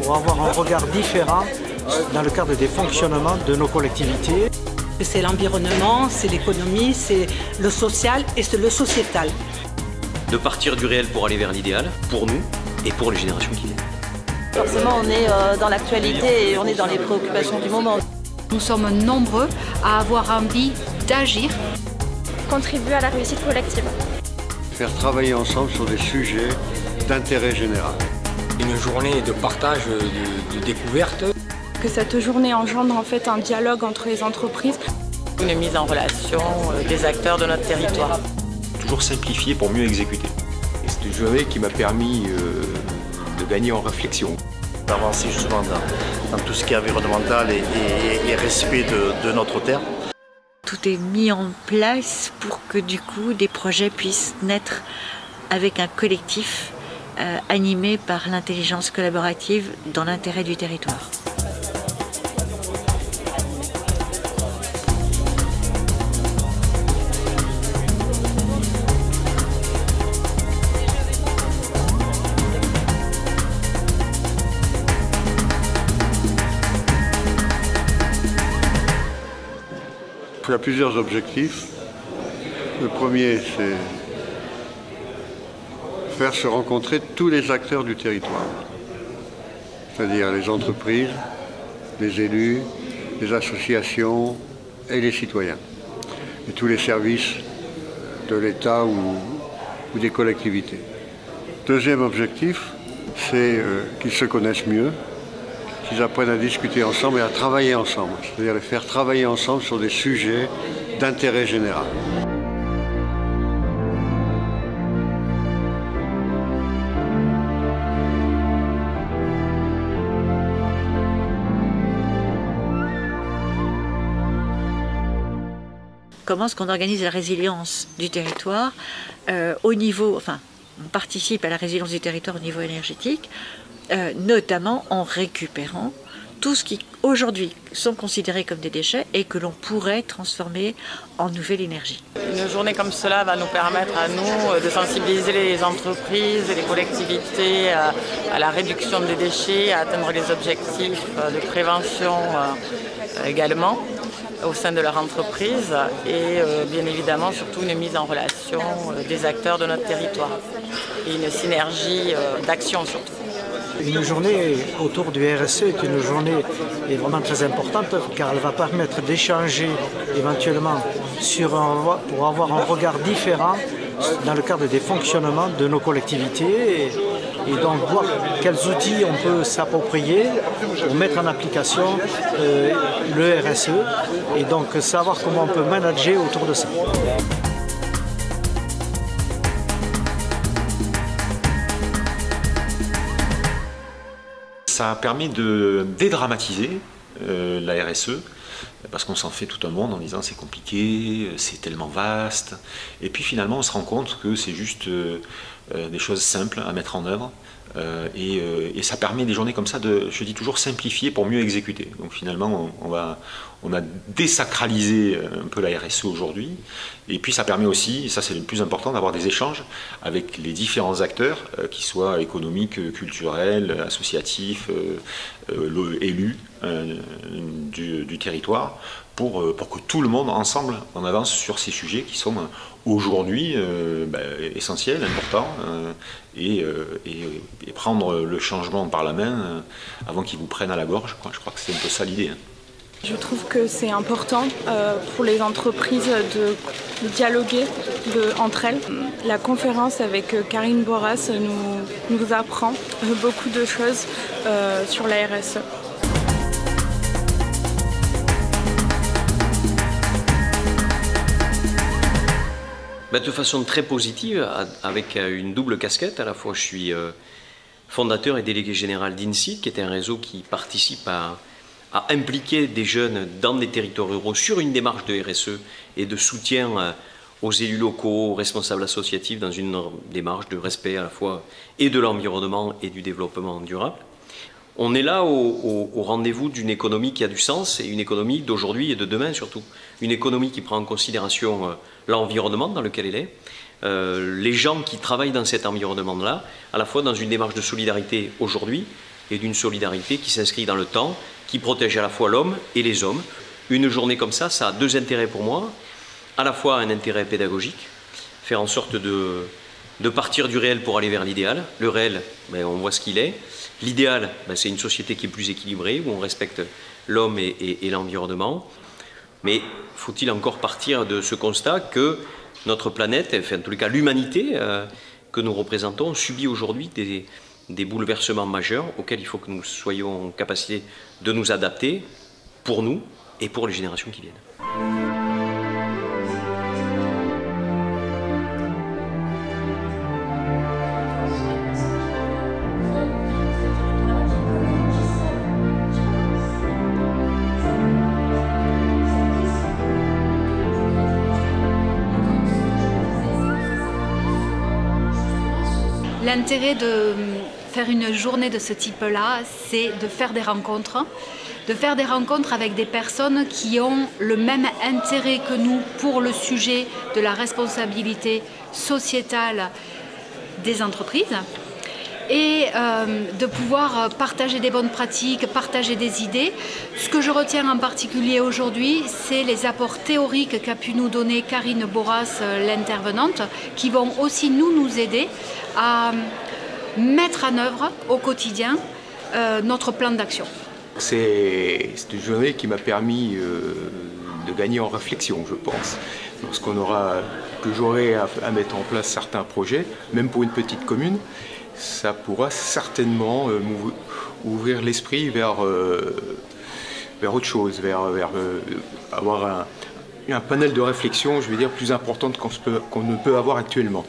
pour avoir un regard différent dans le cadre des fonctionnements de nos collectivités. C'est l'environnement, c'est l'économie, c'est le social et c'est le sociétal. De partir du réel pour aller vers l'idéal, pour nous et pour les générations qui viennent. Forcément, on est dans l'actualité et on est dans les préoccupations du moment. Nous sommes nombreux à avoir envie d'agir. Contribuer à la réussite collective. Faire travailler ensemble sur des sujets d'intérêt général. Une journée de partage, de découverte. Que cette journée engendre en fait un dialogue entre les entreprises. Une mise en relation des acteurs de notre territoire. Toujours simplifier pour mieux exécuter. Et c'est une journée qui m'a permis de gagner en réflexion. D'avancer justement dans tout ce qui est environnemental et respect de notre terre. Tout est mis en place pour que du coup des projets puissent naître avec un collectif animé par l'intelligence collaborative dans l'intérêt du territoire. Il y a plusieurs objectifs. Le premier, c'est faire se rencontrer tous les acteurs du territoire, c'est-à-dire les entreprises, les élus, les associations et les citoyens, et tous les services de l'État ou des collectivités. Deuxième objectif, c'est qu'ils se connaissent mieux, qu'ils apprennent à discuter ensemble et à travailler ensemble, c'est-à-dire les faire travailler ensemble sur des sujets d'intérêt général. Comment est-ce qu'on organise la résilience du territoire au niveau, enfin, on participe à la résilience du territoire au niveau énergétique, notamment en récupérant tout ce qui aujourd'hui sont considérés comme des déchets et que l'on pourrait transformer en nouvelle énergie. Une journée comme cela va nous permettre à nous de sensibiliser les entreprises et les collectivités à la réduction des déchets, à atteindre les objectifs de prévention également au sein de leur entreprise et bien évidemment surtout une mise en relation des acteurs de notre territoire et une synergie d'action surtout. Une journée autour du RSE est une journée vraiment très importante car elle va permettre d'échanger éventuellement pour avoir un regard différent dans le cadre des fonctionnements de nos collectivités et donc voir quels outils on peut s'approprier pour mettre en application le RSE et donc savoir comment on peut manager autour de ça. Ça permet de dédramatiser la RSE, parce qu'on s'en fait tout un monde en disant c'est compliqué, c'est tellement vaste, et puis finalement on se rend compte que c'est juste des choses simples à mettre en œuvre, et ça permet des journées comme ça de, je dis toujours, simplifier pour mieux exécuter. Donc finalement on a désacralisé un peu la RSE aujourd'hui, et puis ça permet aussi, et ça c'est le plus important, d'avoir des échanges avec les différents acteurs, qu'ils soient économiques, culturels, associatifs, élus du territoire, pour que tout le monde ensemble en avance sur ces sujets qui sont aujourd'hui essentiels, importants, et prendre le changement par la main avant qu'il vous prenne à la gorge. Je crois que c'est un peu ça l'idée. Je trouve que c'est important pour les entreprises de dialoguer entre elles. La conférence avec Karine Boras nous apprend beaucoup de choses sur la RSE. De façon très positive, avec une double casquette. À la fois, je suis fondateur et délégué général d'INSEED, qui est un réseau qui participe à impliquer des jeunes dans des territoires ruraux sur une démarche de RSE et de soutien aux élus locaux, aux responsables associatifs dans une démarche de respect à la fois et de l'environnement et du développement durable. On est là au rendez-vous d'une économie qui a du sens, et une économie d'aujourd'hui et de demain surtout. Une économie qui prend en considération l'environnement dans lequel elle est, les gens qui travaillent dans cet environnement-là, à la fois dans une démarche de solidarité aujourd'hui, et d'une solidarité qui s'inscrit dans le temps, qui protège à la fois l'homme et les hommes. Une journée comme ça a deux intérêts pour moi. À la fois un intérêt pédagogique, faire en sorte de partir du réel pour aller vers l'idéal. Le réel, on voit ce qu'il est. L'idéal, c'est une société qui est plus équilibrée, où on respecte l'homme et l'environnement. Mais faut-il encore partir de ce constat que notre planète, enfin en tous les cas l'humanité que nous représentons, subit aujourd'hui des bouleversements majeurs auxquels il faut que nous soyons en capacité de nous adapter pour nous et pour les générations qui viennent. L'intérêt de faire une journée de ce type-là, c'est de faire des rencontres avec des personnes qui ont le même intérêt que nous pour le sujet de la responsabilité sociétale des entreprises et de pouvoir partager des bonnes pratiques, partager des idées. Ce que je retiens en particulier aujourd'hui, c'est les apports théoriques qu'a pu nous donner Karine Boras, l'intervenante, qui vont aussi nous aider à mettre en œuvre au quotidien notre plan d'action. C'est une journée qui m'a permis de gagner en réflexion, je pense. Que j'aurai à mettre en place certains projets, même pour une petite commune, ça pourra certainement ouvrir l'esprit vers autre chose, vers avoir un panel de réflexion, je vais dire, plus important qu'on ne peut avoir actuellement.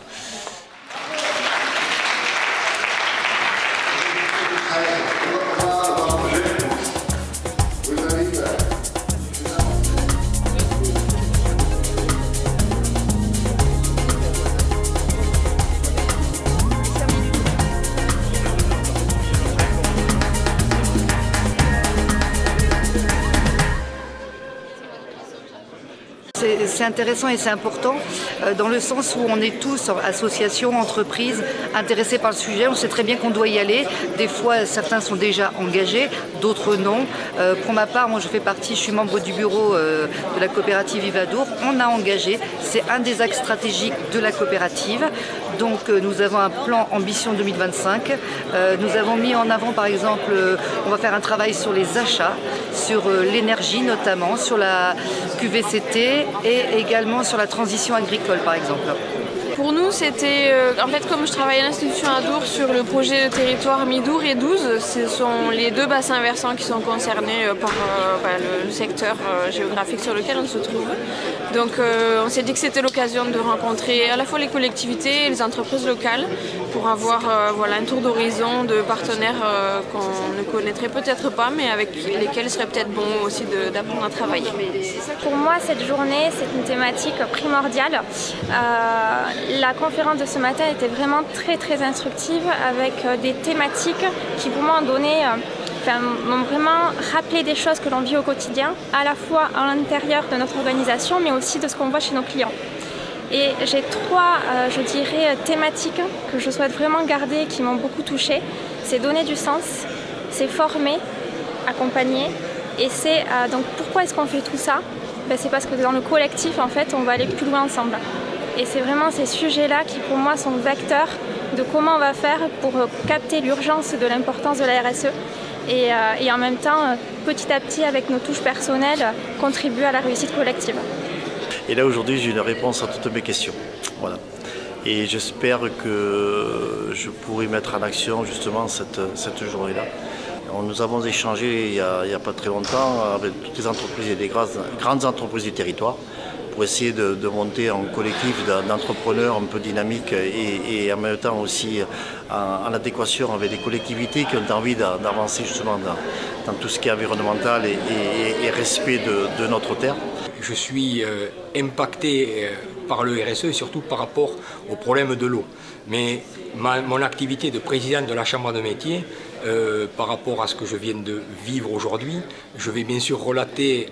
C'est intéressant et c'est important dans le sens où on est tous, associations, entreprises, intéressés par le sujet. On sait très bien qu'on doit y aller. Des fois, certains sont déjà engagés, d'autres non. Pour ma part, moi je fais partie, je suis membre du bureau de la coopérative Yvadour. On a engagé, c'est un des axes stratégiques de la coopérative. Donc nous avons un plan Ambition 2025. Nous avons mis en avant par exemple, on va faire un travail sur les achats, sur l'énergie notamment, sur la QVCT et également sur la transition agricole par exemple. Pour nous, c'était, en fait, comme je travaille à l'Institution Adour sur le projet de territoire Midour et 12, ce sont les deux bassins versants qui sont concernés par le secteur géographique sur lequel on se trouve. Donc on s'est dit que c'était l'occasion de rencontrer à la fois les collectivités et les entreprises locales pour avoir un tour d'horizon de partenaires qu'on ne connaîtrait peut-être pas, mais avec lesquels il serait peut-être bon aussi d'apprendre à travailler. Pour moi, cette journée, c'est une thématique primordiale. La conférence de ce matin était vraiment très instructive avec des thématiques qui pour moi m'ont vraiment rappelé des choses que l'on vit au quotidien, à la fois à l'intérieur de notre organisation mais aussi de ce qu'on voit chez nos clients. Et j'ai trois, je dirais, thématiques que je souhaite vraiment garder et qui m'ont beaucoup touchée. C'est donner du sens, c'est former, accompagner et c'est donc pourquoi est-ce qu'on fait tout ça? C'est parce que dans le collectif en fait on va aller plus loin ensemble. Et c'est vraiment ces sujets-là qui, pour moi, sont vecteurs de comment on va faire pour capter l'urgence de l'importance de la RSE et en même temps, petit à petit, avec nos touches personnelles, contribuer à la réussite collective. Et là, aujourd'hui, j'ai une réponse à toutes mes questions. Voilà. Et j'espère que je pourrai mettre en action, justement, cette journée-là. Nous avons échangé il n'y a pas très longtemps avec toutes les entreprises et des grandes entreprises du territoire, pour essayer de monter un collectif d'entrepreneurs un peu dynamique et en même temps aussi en adéquation avec des collectivités qui ont envie d'avancer justement dans tout ce qui est environnemental et respect de notre terre. Je suis impacté par le RSE et surtout par rapport au problème de l'eau. Mais mon activité de président de la Chambre de métier par rapport à ce que je viens de vivre aujourd'hui. Je vais bien sûr relater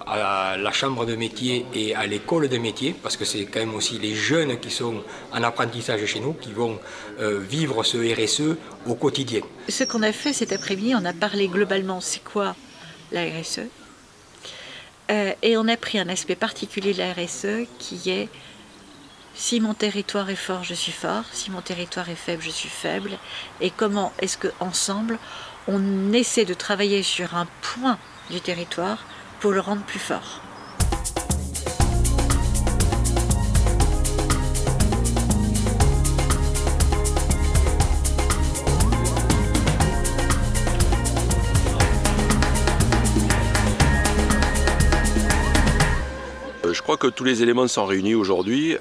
à la chambre de métier et à l'école de métier, parce que c'est quand même aussi les jeunes qui sont en apprentissage chez nous, qui vont vivre ce RSE au quotidien. Ce qu'on a fait cet après-midi, on a parlé globalement, c'est quoi la RSE, et on a pris un aspect particulier de la RSE qui est: si mon territoire est fort, je suis fort, si mon territoire est faible, je suis faible, et comment est-ce qu'ensemble on essaie de travailler sur un point du territoire pour le rendre plus fort. Je crois que tous les éléments sont réunis aujourd'hui.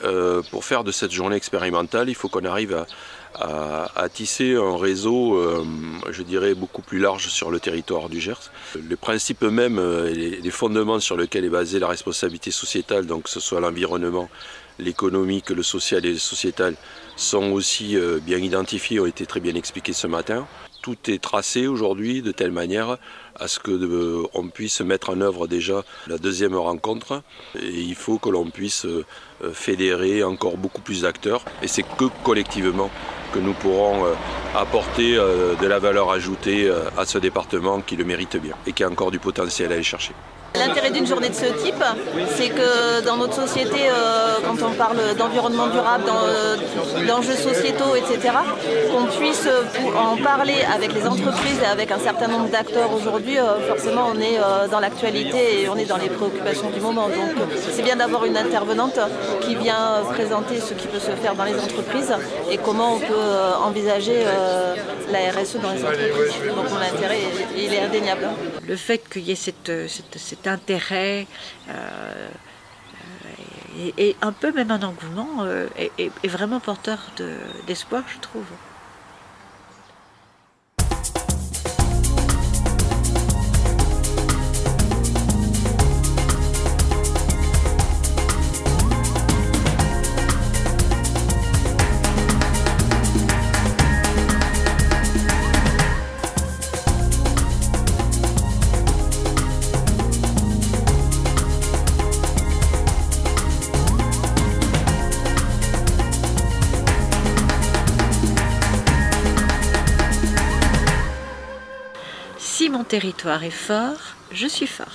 Pour faire de cette journée expérimentale, il faut qu'on arrive à tisser un réseau, je dirais, beaucoup plus large sur le territoire du Gers. Les principes mêmes et les fondements sur lesquels est basée la responsabilité sociétale, donc que ce soit l'environnement, l'économique, le social et le sociétal, sont aussi bien identifiés, ont été très bien expliqués ce matin. Tout est tracé aujourd'hui de telle manière à ce qu'on puisse mettre en œuvre déjà la deuxième rencontre. Et il faut que l'on puisse fédérer encore beaucoup plus d'acteurs. Et c'est que collectivement que nous pourrons apporter de la valeur ajoutée à ce département qui le mérite bien et qui a encore du potentiel à aller chercher. L'intérêt d'une journée de ce type, c'est que dans notre société, quand on parle d'environnement durable, d'enjeux sociétaux, etc., qu'on puisse en parler avec les entreprises et avec un certain nombre d'acteurs aujourd'hui. Forcément, on est dans l'actualité et on est dans les préoccupations du moment. Donc c'est bien d'avoir une intervenante qui vient présenter ce qui peut se faire dans les entreprises et comment on peut envisager la RSE dans les entreprises. Donc mon intérêt, il est indéniable. Le fait qu'il y ait cet intérêt et un peu même un engouement est vraiment porteur d'espoir, je trouve. Si mon territoire est fort, je suis fort.